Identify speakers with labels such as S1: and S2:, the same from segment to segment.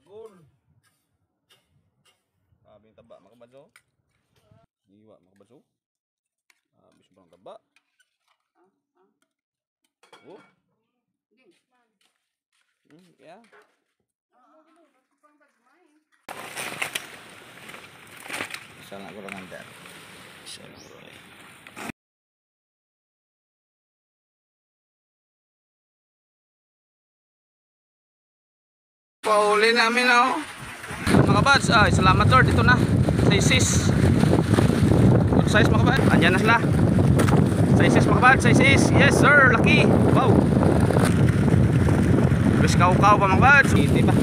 S1: Goal. Sabi yung taba, mga kabads, oh. Iwa, mga kabads, oh. Sobrang taba. Oh. Yeah. Isa lang ko lang ang dad. Isa lang ko lang. Pauli namin, oh. Mga kabads, salamat Lord, ito na. Sizes. Good size, mga kabads. Andyan na sila. Sizes, mga kabads, sizes. Yes sir, laki. Wow. Bis kaw-kaw pa, mga kabads. Hindi pa.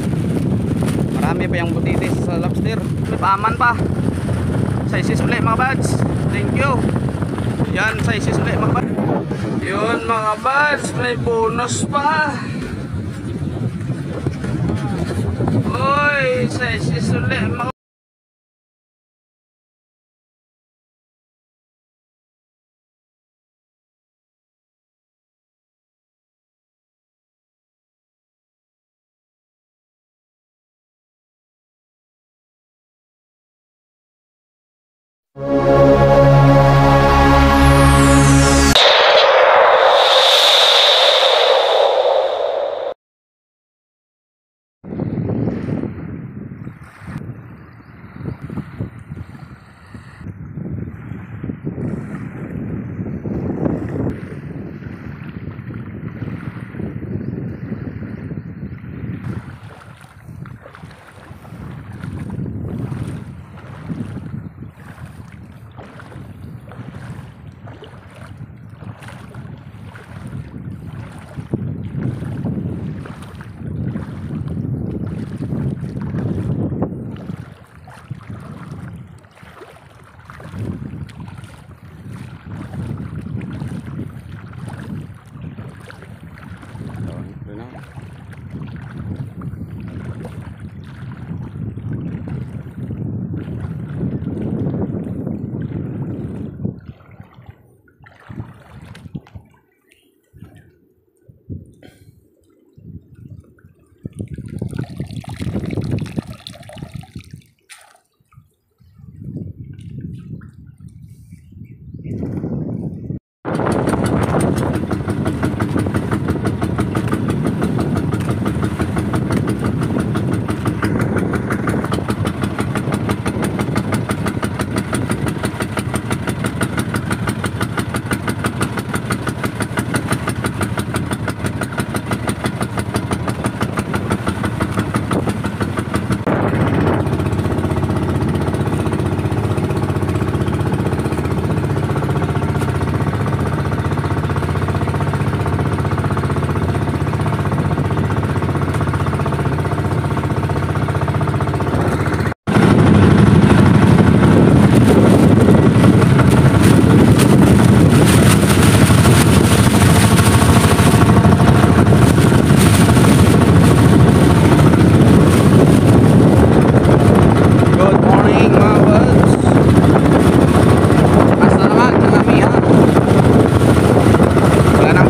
S1: Marami pa yung butitis sa lobster. May paman pa. Sizes ulit, mga kabads. Thank you. Yan, sizes ulit, mga kabads. Yun, mga kabads, may bonus pa. Oy, sizes ulit, mga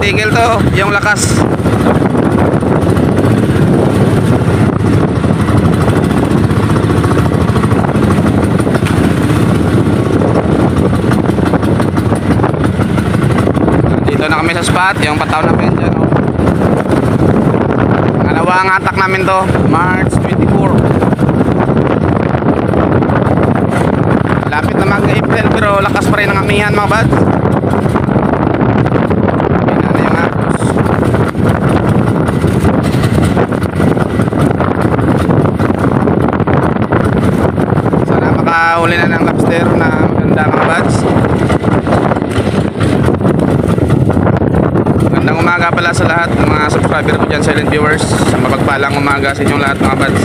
S1: tigil to, yung lakas. Dito na kami sa spot, yung pataw na pin dyan, oh. Pangalawang atak namin to, March 24. Lapit na mag-April pero lakas pa rin ang amihan, mga buds. Huli na ng lobster na maganda, mga buds. Magandang umaga pala sa lahat ng mga subscriber ko dyan, silent viewers. Mapagpalang umaga sa inyong lahat, mga buds.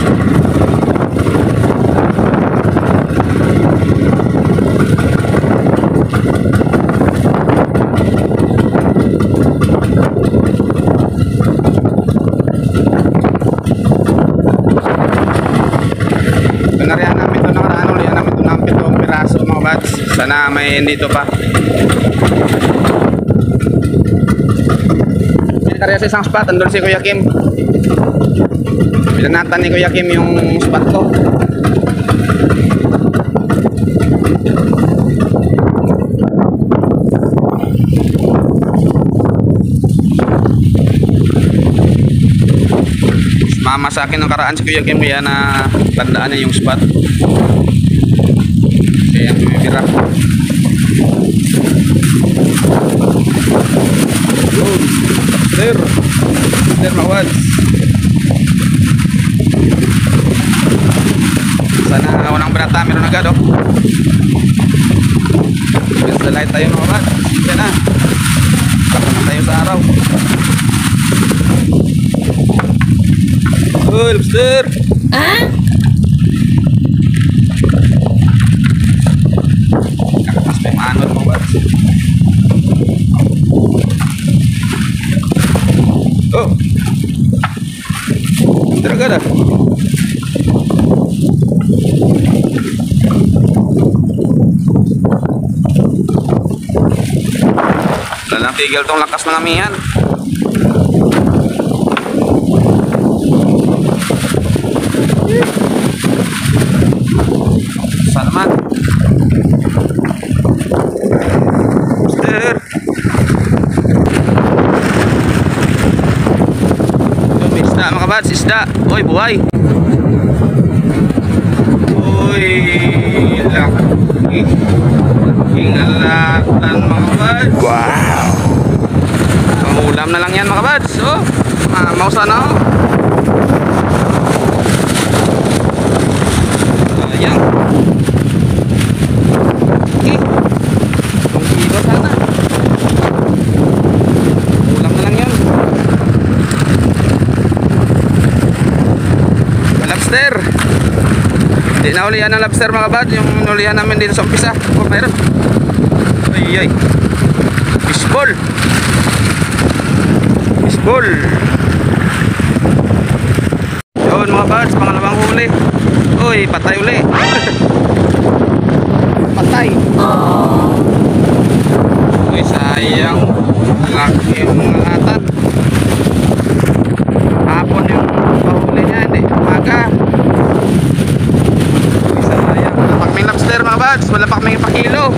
S1: Pinarihan namin ito nakaraan, ulihan namin ito ng 7 piraso, mga buds. Sana may dito pa. Pinarihan sa isang spot, andun si Kuya Kim. Pinanatan ni Kuya Kim yung spot ko. Mama sa akin ng karaan si Kuya Kim kaya na tandaan niya yung spot. Kaya bibira. Yun. There mawad. Sana walang barata meron agad oh. Basta light tayo mga bad. Sige na. Kapag tayo sa araw. Oh, lobster. Kakapas pa yung anod mga bad. Oh. Lobster agad ah. Lalang tigil tong lakas ng amihan. Saan naman? Mister. May isda mga bats, isda. Uy, buhay. Uy, laki. Ingalatan mga bats. Wow. Pangulam na lang yan mga bats. Oh, mau sana oh. Sayang. Kung kilo sana. Ulam na lang yan. Lobster. Hindi na ulihan ng lobster mga bats. Yung ulihan namin dito sa umpisa. Oh, mayroon. Ay ay. Fishball. Fishball. Yun mga bats, pangalawang huli. Uy, patay uli. Patay. Uy, sayang. Laki yung ngalatan. Hapon yung pahuli niya, hindi. Umaga. Uy, sayang. Pag may lobster mga bats, wala pa kaming pakilo.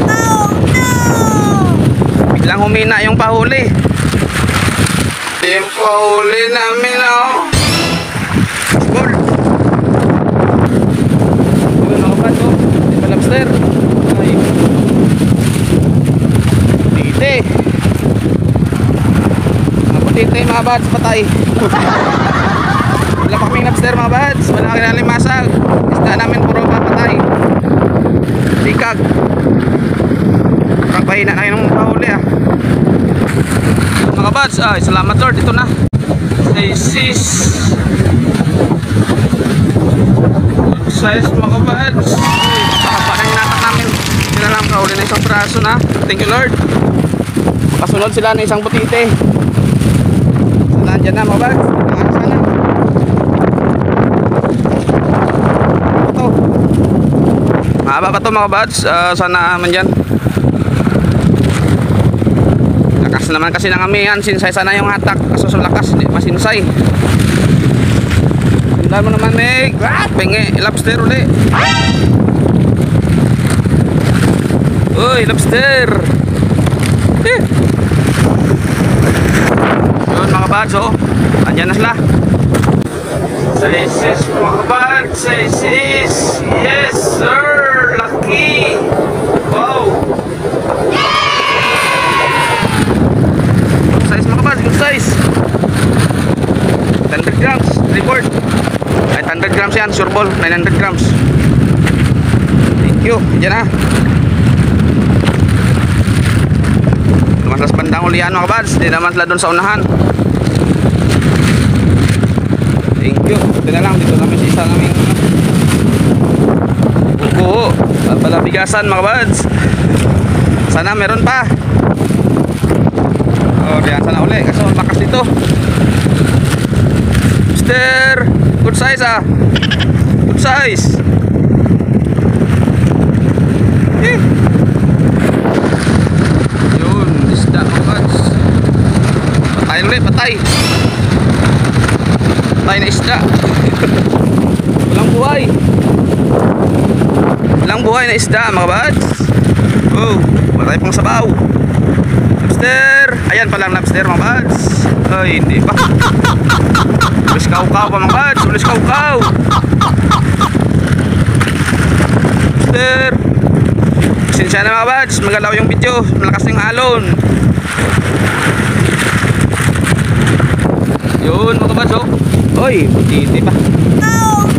S1: Biglang humina yung pahuli. Yung pahuli namin oh. Fishball. Yun ako ba ito? Di ba lobster? Ay. Tite. Mga patite mga bats, patay. Wala pa kaming lobster mga bats. Wala kami masag. Isda namin puro patay. Likag. Parang pahina na kayo ng pahuli ah. Mga bats, ay salamat Lord, ito na. Say sis. Size mga bats. Pakapa na hinatak namin. Hindi na lang kahuli na isang praso na. Thank you Lord. Makasunod sila na isang butite. Sana dyan na mga bats. Nangaras sana. Ito. Mahaba pa ito mga bats. Sana man dyan. Lakas naman kasi ng amihan. Sinsay sana yung hatak. Kaso sa lakas masinsay. Tandaan mo naman Meg. Penge lobster uli. Uy lobster. Yun mga bats oh. Andyan na sila. Say sis mga bats. Say sis. Yes sir. Lucky. Wow. Size mga bats. Good size. 100 grams report. 900 grams yan, sure ball. 900 grams. Thank you. Diyan na. Lumas las bandang ulihan mga bads. Di naman sila doon sa unahan. Thank you. Ito na lang. Dito namin sa isa namin buko at palabigasan mga bads. Sana meron pa. Oh, diyan sana uli. Kasi makas dito. Mister, good size ah. Good size. Yun, isda mga bats. Patay ulit, patay. Patay na isda. Walang buhay. Walang buhay na isda mga bads. Oh, patay pang sabaw. Lobster. Ayan palang lobster mga bads. Ay, hindi pa. Ulis kaukaw pa mga bads. Ulis kaukaw. Lobster. Pasensya na mga bads. Magalaw yung video. Malakas yung alon. Yun mga bads oh. Oy, butiti pa.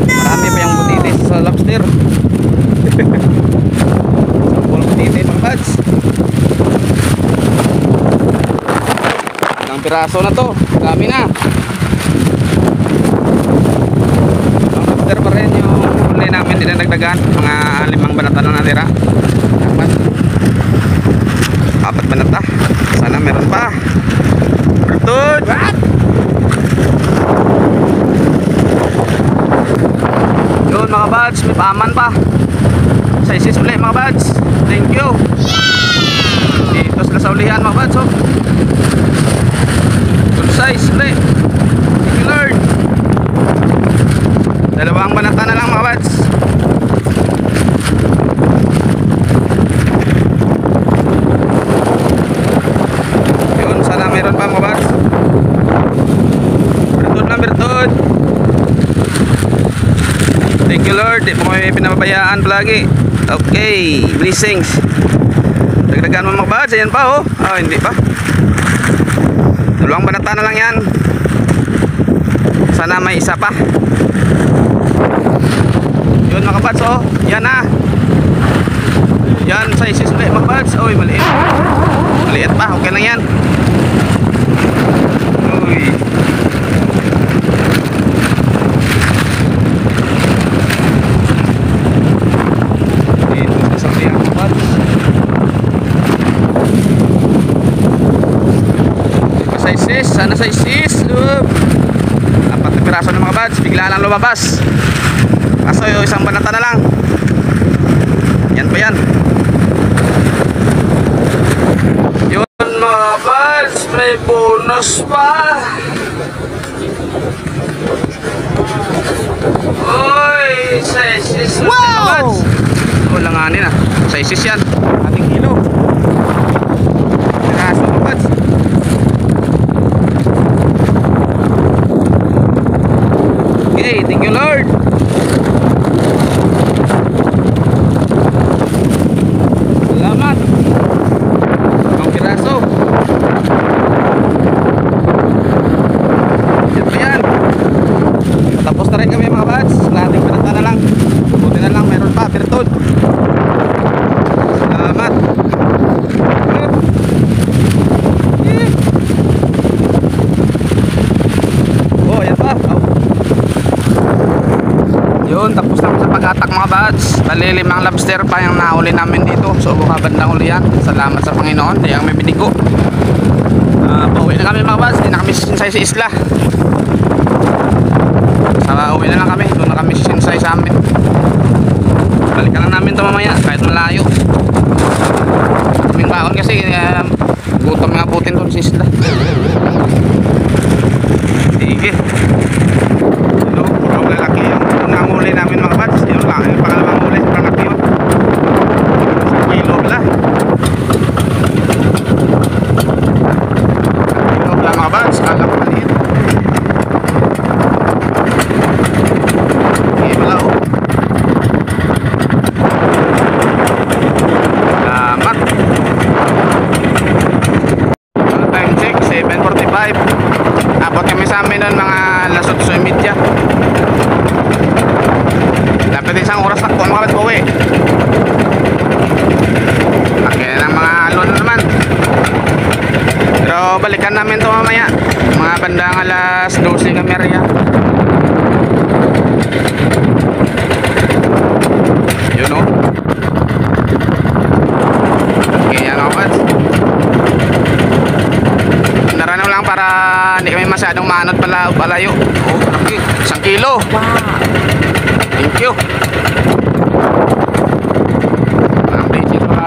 S1: Marami pa yung butitis sa lobster. Sampol butiti mga bads. Ilang piraso na to. Dami na. Ang lobster pa rin yung huli namin dinadagdagan. Mga 5 banata na natira. 4 banata. Sana meron pa. Bertut. Yun mga bads, may paman pa. Sizes ulit mga bads. Thank you. Dito sila sa ulihan mga bads oh. Good size ulit. Thank you Lord. Dalawang banata na lang mga bads. Yun, sana meron pa mga bads. Bertod lang bertod. Thank you Lord, di mo kami pinapabayaan palagi. Okay, blessings. Dagdagan mo mga bads, ayan pa oh. Oh, hindi pa. Dalawang banata na lang yan. Sana may isa pa. Yun mga bads oh, yan na. Yan, sizes ulit mga bads. Uy, maliit. Maliit pa, okay lang yan. Uy. Sana sa isis 4 na piraso ng mga bads, bigla lang lumabas. Kaso yung isang banata na lang. Yan pa yan. Yun mga bads, may bonus pa. Uy, sa isis wow! Mga bads. Wala nga nila, sa isis yan. Ating kilo. Piraso mga bads. Okay, thank you Lord. Salamat. Ang piraso. Yan pa yan. Tapos na rin kami mga bads. Lahating panata na lang. Buti na lang meron pa. Bertod. Salamat. Oh, yan pa. Oh. Yun, tapos na sa pag-atak mga bads. Bali 5 lobster pa yung nahuli namin dito. So buka bandang huli yan. Salamat sa Panginoon, kaya may binigo. Pauwi na kami mga bads. Hindi na kami sinsay sa isla. Sa uwi na lang kami. Doon na kami sinsay sa amin. Balikan lang namin ito mamaya kahit malayo. Kaming baon kasi gutom nga butin doon sa isla. Sige. Hello, puro lalaki yung nanguli namin mga bads. Yun lang, yung pangalawang huli, lalaki yun. 1 kilo pala. 1 kilo pala mga bads, kala ko maliit. Okay pala oh. Salamat. Time check, 7:45. Abot kami sa amin nun mga alas 8:30. Dapat isang oras na po mga bads pauwi. Okay ng mga alon naman. Pero balikan namin ito mamaya. Mga bandang alas 12 kami rin. Yun o. Okay yan mga bads. Naranaw lang para hindi kami masyadong manot palayo. Oh, laki. 1 kilo. Wow. Thank you.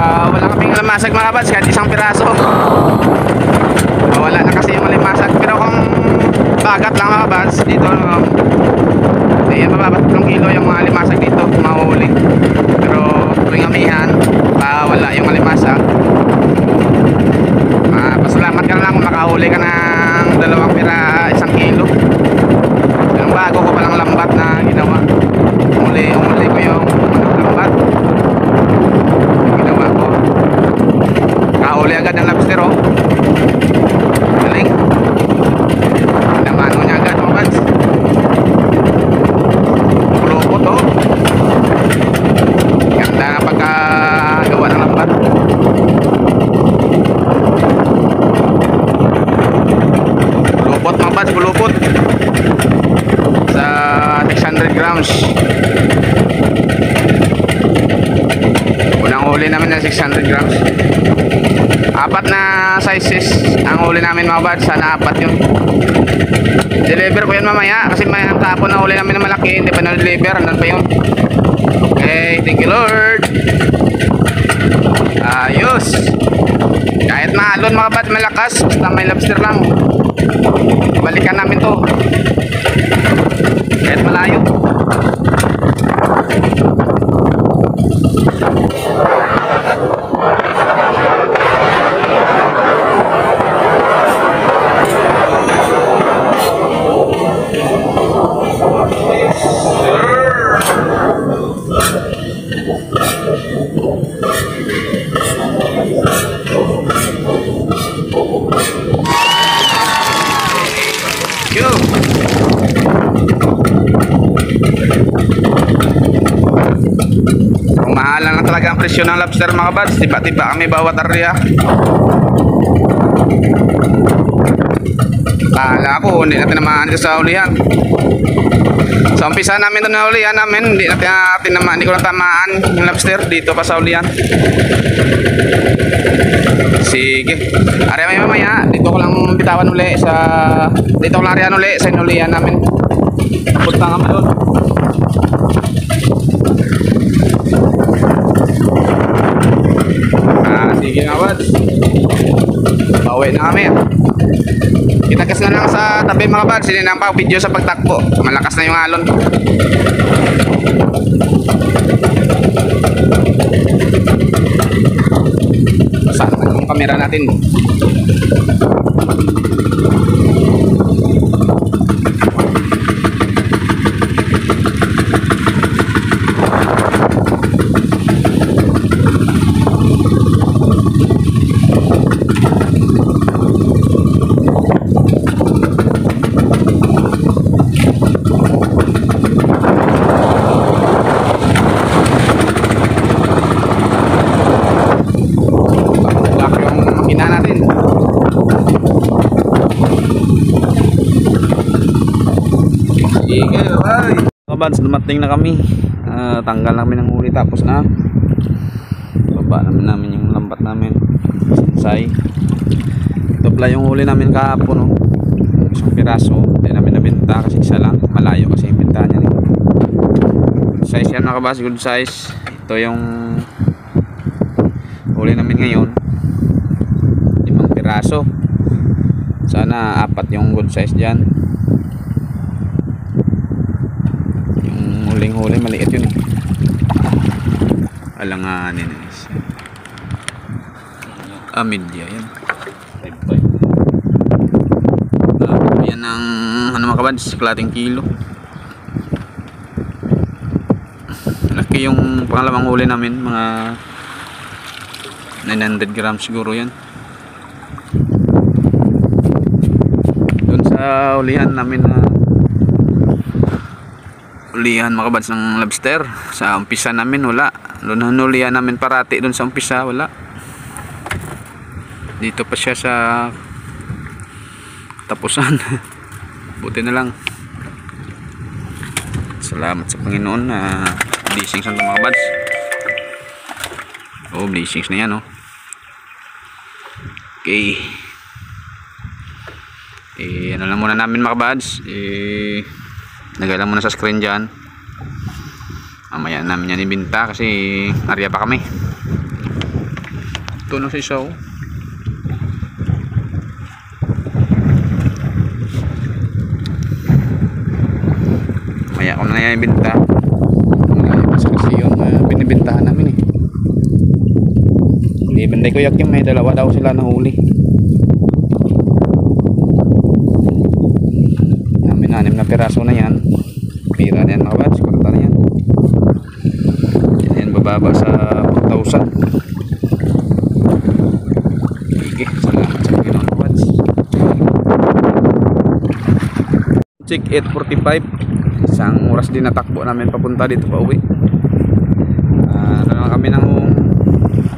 S1: Wala kaming lamasag mga bads, kahit 1 piraso. Wala na kasi yung limasag. Pero kung dagat lang mga bads dito. Ayan, mababa 3 kilo yung mga alimasag dito mahuli. Pero tuwing amihan wala yung alimasag. Pasalamat ka na lang kung makahuli ka ng 2 pira 1 kilo. Yung bago ko palang lambat na ginawa, umuli ko yung lambat ginawa ko, kahuli agad ng lobster. Oh, galing, naman mo niya agad mga bads. Kulupot. Oh, ganda na pagkagawa ng lambat. Kulupot mga bads, kulupot sa 600 grams. Unang huli namin na 600 grams. 4 na sizes ang huli namin mga bads. Sana 4 yun. Deliver ko yun mamaya kasi may tapon na huli namin na malaki, hindi pa na-deliver. Andun pa yun. Okay, thank you Lord. Ayos. Kahit maalon mga bads, malakas, basta may lobster lang, balikan namin to kahit malayo. Mahalan na talaga ang presyo ng lobster mga bads. Tiba-tiba kami bawat area. Kala ko hindi natin naman dito sa ulihan. Sa umpisa namin ito na ulihan namin, hindi ko natamaan yung lobster dito pa sa ulihan. Sige, area may mamaya dito ko lang bitawan uli sa, dito ko lang arihan uli sa inulihan namin. Punta kami doon. Sige nga bads, pauwi na kami. Kita-kas na lang sa tabi mga bads. Hindi na pa video sa pagtakbo, malakas na yung alon. Saan na yung kamera natin? Mga bads, dumating na kami. Tanggal namin ang huli, tapos na baba namin yung lambat namin. Sinsay. Ito pala yung huli namin kahapon, no? Isang piraso, hindi namin nabenta kasi isa lang, malayo kasi yung benta niya. Size yan mga kabas, good size. Ito yung huli namin ngayon, 5 piraso. Sana 4 yung good size dyan. Huling-huli, maliit yun. Alanganin. Media yan. Yan ang ano mga kabads, kalating kilo. Laki yung pangalawang huli namin, mga 900 grams siguro yan. Doon sa ulihan namin na ulihan mga kabads ng lobster, sa umpisa namin wala. Doon hanulihan namin parati, doon sa umpisa wala. Dito pa siya sa tapusan. Buti na lang. Salamat sa Panginoon na blessings ang mga kabads. Oh, blessings na yan, oh. Okay. Ano lang muna namin mga kabads. Lagay lang muna sa screen dyan. Mamaya namin yan ibinta kasi area pa kami. Ito na si Shaw. na yan yung binta. Kasi yun binibintahan namin eh. Even day Kuya Kim, may dalawa daw sila nahuli. Namin 6 na piraso na yan. Pira na yan mga bads, kurta na yan. Yan bababa sa 4,000. Sige, salamat sa Panginoon mga bads. Check 8:45. Isang oras din natakbo namin papunta dito pa uwi. Kami ng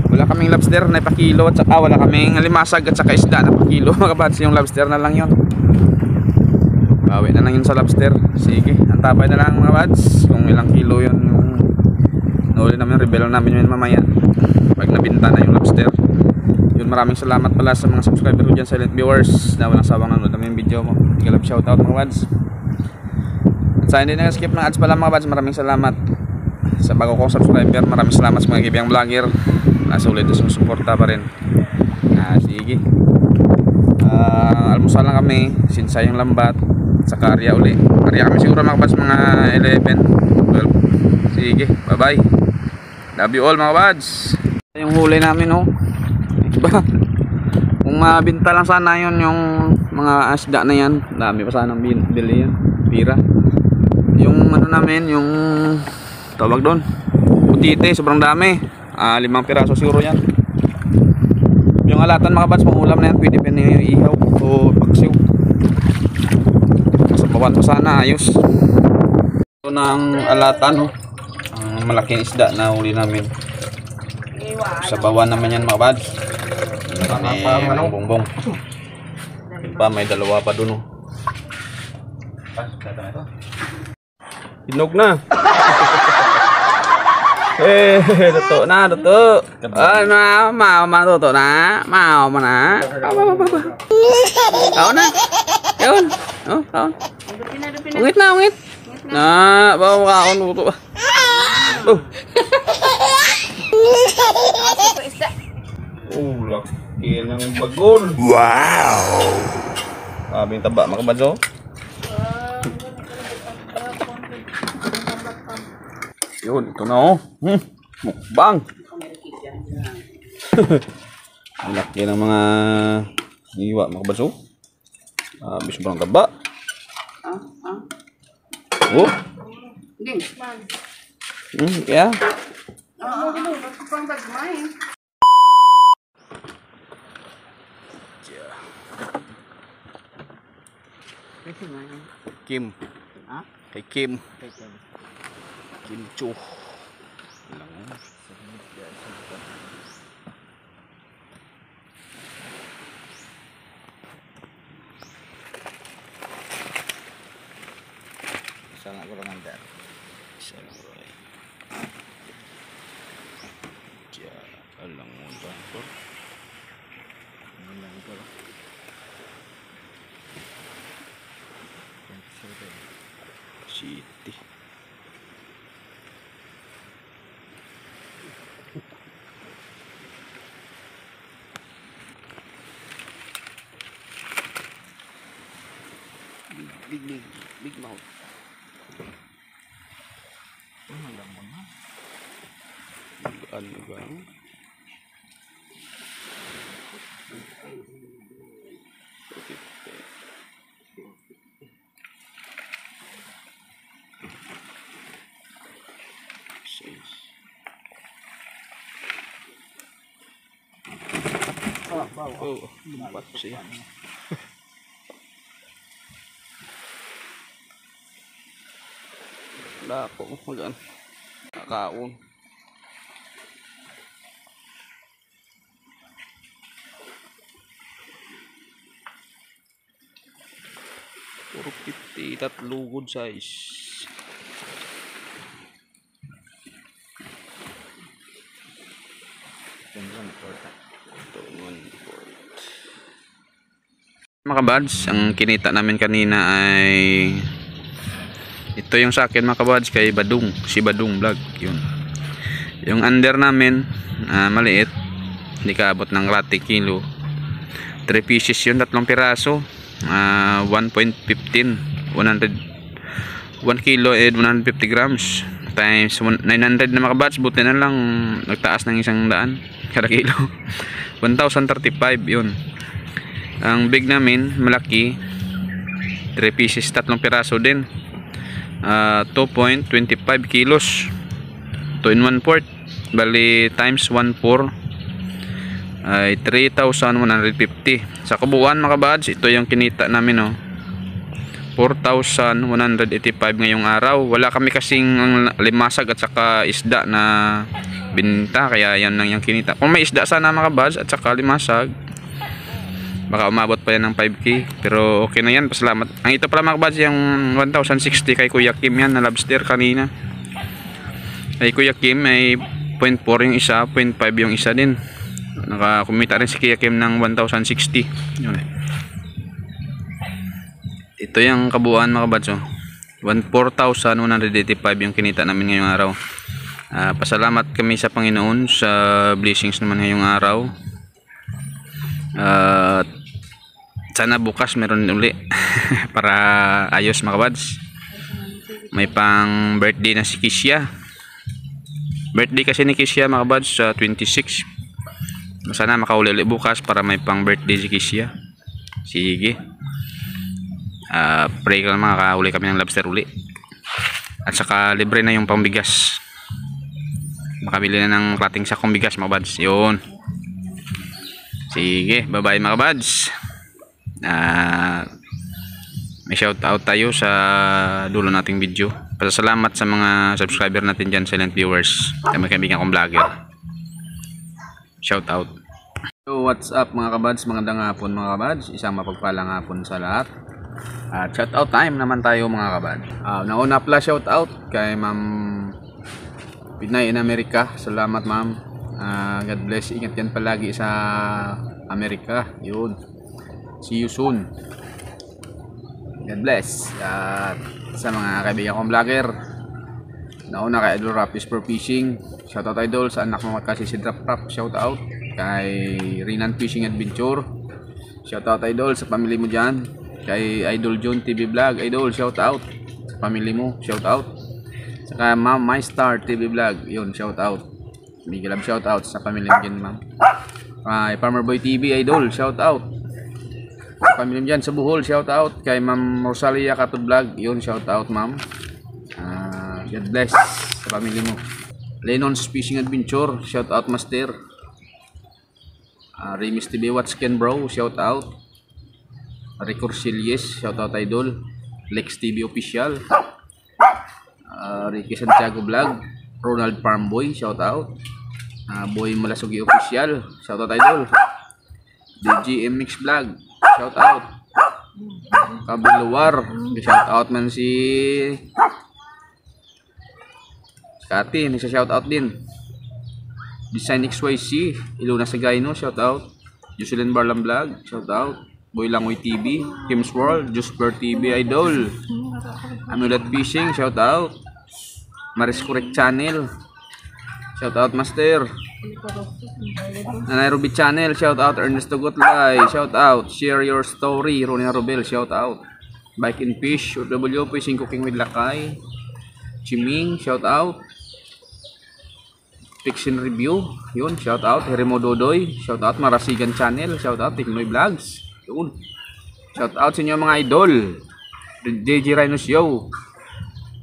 S1: wala kaming lobster na pakilo at saka wala kaming limasag at saka isda na pakilo mga bads. Yung lobster na lang yun. Bawi na lang yun sa lobster. Sige, antabay na lang mga bads kung ilang kilo yun. Nahuli namin, rebel namin yun mamaya pag nabinta na yung lobster. Yun, maraming salamat pala sa mga subscriber ko dyan, silent viewers na walang sawang nanood namin yung video mo. Galap shoutout mga bads. At sa hindi na-skip ng ads pala mga bads, maraming salamat sa bago kong subscriber. Maraming salamat sa mga kibiyang vlogger. Nasa ulit yung suporta pa rin. Sige. Almusal lang kami, sinsay yung lambat sa karya uli. Karya kami siguro mga bads mga 11, 12. Sige, bye bye. Love you all mga bads. Yung huli namin oh. Diba? Kung mabinta lang sana yun yung mga asda na yan, dami pa sanang bili yan. Pira. Yung ano namin, yung tawag doon, putite, sobrang dami. 5 piraso siguro yan. Yung alatan mga bads, pang ulam na yan, pwede pa niyo ihaw o paksiw. Sa bawan pa sana, ayos. Ito na ang alatan oh. Ang malaking isda na huli namin. Sa bawan naman yan mga bads. May bongbong. Pa, may dalawa pa dun oh. Hinog na. Luto na, luto. Matuto na. Mau na. Kaon na. Kaon. Oh, kaon. Ungit na, ungit. Na, bawa kaon luto. Oh. Laki ng bagol. Wow. Abing taba mga kabads oh. Yun, ito na oh. Mukbang. Ang laki ng mga iwa mga kabads oh. Sobrang taba. Oh. Kaya. Kim. Kay Kim. Kim Chu. Sana ko lang andar. Sana ko lang. Ya, alang mo ba? Alang ko. City. Big mouth. Alam mo na. Ano ba? Oh, lumpat siya. Wala po, wala. Kakaon. Puro 50, 3 good size. Mga kabads, ang kinita namin kanina ay ito yung sa akin mga kabads kay Badung, si Badung Vlog yun. Yung under namin maliit, hindi kaabot ng 1 kilo. 3 pieces yun, 3 piraso, 1.15 100 1 kilo and 150 grams times 900 na mga kabads. Buti na lang nagtaas ng 100 kada kilo. 1,035 yun. Ang big namin malaki, 3 pieces, 3 piraso din, 2.25 kilos, 2 in 1/4, bali times 1/4 ay 3,150. Sa kabuuan mga kabads, ito yung kinita namin, oh, 4,185 ngayong araw. Wala kami kasing limasag at saka isda na binta, kaya yan lang yung kinita. Kung may isda sana mga kabads at saka limasag, baka umabot pa yan ng 5K, pero okay na yan, pasalamat. Ang ito pala mga kabads, yung 1,060 kay Kuya Kim yan na lobster kanina. Kay Kuya Kim ay 0.4 yung isa, 0.5 yung isa din. Nakakumita rin si Kuya Kim ng 1,060. Yun. Ito yung kabuuan mga kabads, oh. 4,185 yung kinita namin ngayong araw. Pasalamat kami sa Panginoon sa blessings naman ngayong araw. Sana bukas meron uli para ayos mga kabads. May pang birthday na si Kisya. Birthday kasi ni Kisya mga kabads sa 26. Sana makauli ulit bukas para may pang birthday si Kisya. Sige, pray ka lang, makakauli kami ng lobster uli. At saka libre na yung pambigas, makabili na ng klating sakong bigas mga kabads. Yun. Sige, bye bye mga kabads. May shout out tayo sa dulo nating video. Pasalamat sa mga subscriber natin dyan, silent viewers, sa mga kaibigan kong vlogger. Shout out. So what's up mga kabads, magandang hapon mga kabads, isang mapagpalang hapon sa lahat. Shout out time naman tayo mga kabads. Nauna pala shout out kay Ma'am Pinay in America. Salamat ma'am. God bless, ingat yan palagi sa Amerika. Yun, see you soon. God bless. At sa mga kaibigan kong vlogger, nauna kay Idol Rapis for Fishing, shout out idol. Sa anak mo kasi si Drop Rap, shout out. Kay Rinan Fishing Adventure, shout out idol sa family mo dyan. Kay Idol John TV Vlog, idol, shout out sa family mo, shout out. Saka Ma'am My Star TV Vlog, yun, shout out. Big love shout out sa family mo dyan ma'am. Kay Farmer Boy TV, idol, shout out sa family mo dyan sa Bohol, shout out. Kay Ma'am Rosalia Katod Vlog, yun, shout out ma'am. God bless sa family mo. Lennon's Fishing Adventure, shout out master. Remis TV Watch Ken Bro, shout out. Rico Silyes, shout out idol. Lex TV Official, Ricky Santiago Vlog. Ronald Farmboy, shout out. Boy Malasugi Official, shout out idol. DG MX Vlog, shout out. Kabiluwar, shout out man si Kati, nasa shout out din. Design XYC, Iluna Sagayno, shout out. Jocelyn Barlam Vlog, shout out. Boy Langoy TV, Kim's World, Jusper TV idol. Amulet Fishing, shout out. Maris Correct Channel, shout out master. Nairobi Channel, shout out. Ernesto Gotlay, shout out. Share Your Story, Ronia Robel, shout out. Bike and Fish, W Fishing Cooking with Lakay, Chiming, shout out. Fiction Review, yun, shout out. Heremo Dodoy, shout out. Marasigan Channel, shout out. Tiknoy Vlogs, yun, shout out sa inyo mga idol. DJ Rhino Show,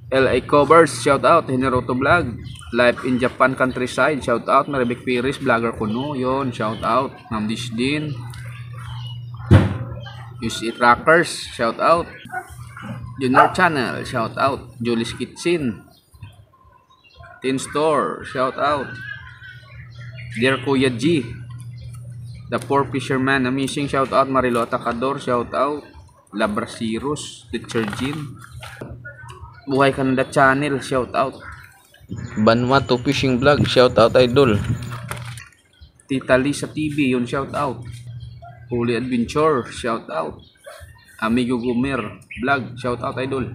S1: LA Covers, shout out. Hineroto Vlog, Life in Japan Countryside, shout out. Maribek Piris, Vlogger Kuno, yun, shout out. Ma'am Dishdin, Use It Rockers, shout out. Junior Channel, shout out. Julie's Kitchen, Tin Store, shout out. Dear Kuya G, The Poor Fisherman Amazing, shout out. Marilo Atacador, shout out. Labrasirus, Teacher Jean, Buhay Canada Channel, shout out. Vanuatu Fishing Vlog, shout out idol. Tita Lisa TV, yun, shout out. Holy Adventure, shout out. Amigo Gumer Vlog, shout out idol.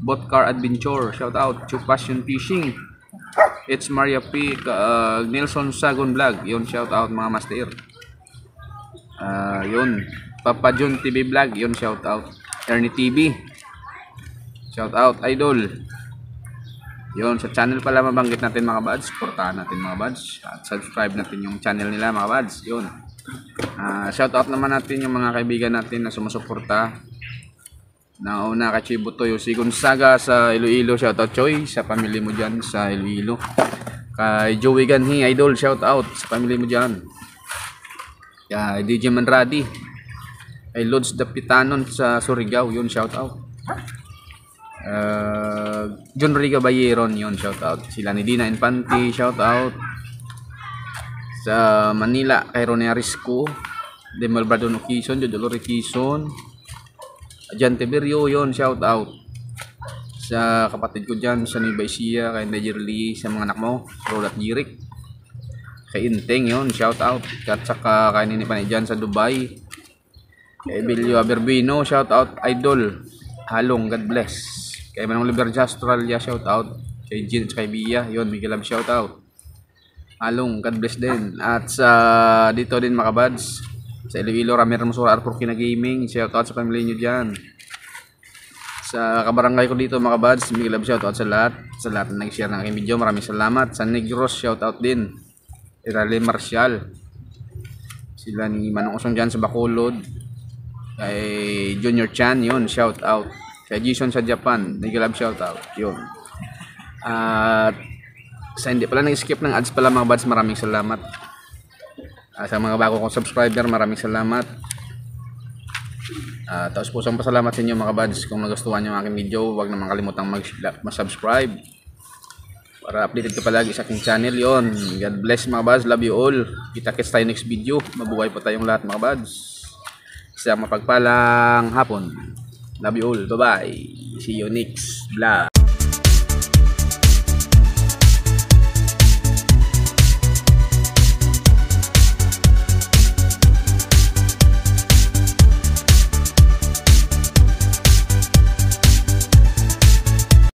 S1: Bot Car Adventure, shout out. Chu Passion Fishing, It's Maria P. Nelson Sagon Vlog, yun, shout out mga master. Yun, Papa John TV Vlog, yun, shout out. Ernie TV, Shout out idol. Yun, sa channel pala mabanggit natin mga buds. Supportahan natin mga buds. At subscribe natin yung channel nila mga buds. Yun. Shout out naman natin yung mga kaibigan natin na sumusuporta. Nauna kay Chibuto si Gonzaga sa Iloilo. Shout out Choy sa pamilya mo dyan sa Iloilo. Kay Joey Ganhi idol. Shout out sa pamilya mo dyan. Kay DJ Manradi. Kay Lods Dapitanon sa Surigao. Yun, shout out. John Riga Bayeron, yun, shout out. Sila ni Dina Infante, shout out. Sa Manila kay Ronnie Arisco, Demal Bradon Quezon, Jodolore Quezon, Jan Tiberio, yun, shout out. Sa kapatid ko dyan sa Nueva Ecija, kay Najerly, sa mga anak mo Rolat Jirik, kay Inteng, yun, shout out. At saka kay Nini Panay dyan sa Dubai, kay Emilio Aberbino, shout out idol. Halong, God bless. Kay Manong Liber Australia, shout out. Kay Jin at kay Bia, yun, Miguel Lab, shout out. Halong, God bless din. At sa dito din mga buds, sa Iloilo, Ramir Musura Arpur Kina Gaming, shout out sa pamilya nyo dyan. Sa kabarangay ko dito mga buds, Miguel Lab, shout out sa lahat na nag-share ng aking video, maraming salamat. Sa Negros, shout out din. Irale Marcial, sila ni Manong Osong dyan sa Bacolod. Kay Junior Chan, yun, shout out. Kay Jason sa Japan, Nigilab, shout out, yun. At sa hindi pala nag-skip ng ads pala mga buds, maraming salamat. Sa mga bago kong subscriber, maraming salamat. Tapos pusong pasalamat sa inyo mga buds. Kung nagustuhan nyo ang aking video, huwag naman kalimutang mag-subscribe para updated ka palagi sa aking channel. Yun, God bless mga buds, love you all. Kita-kits tayo next video. Mabuhay po tayong lahat mga buds. Isang mapagpalang hapon. Love you all. Bye-bye. See you next vlog.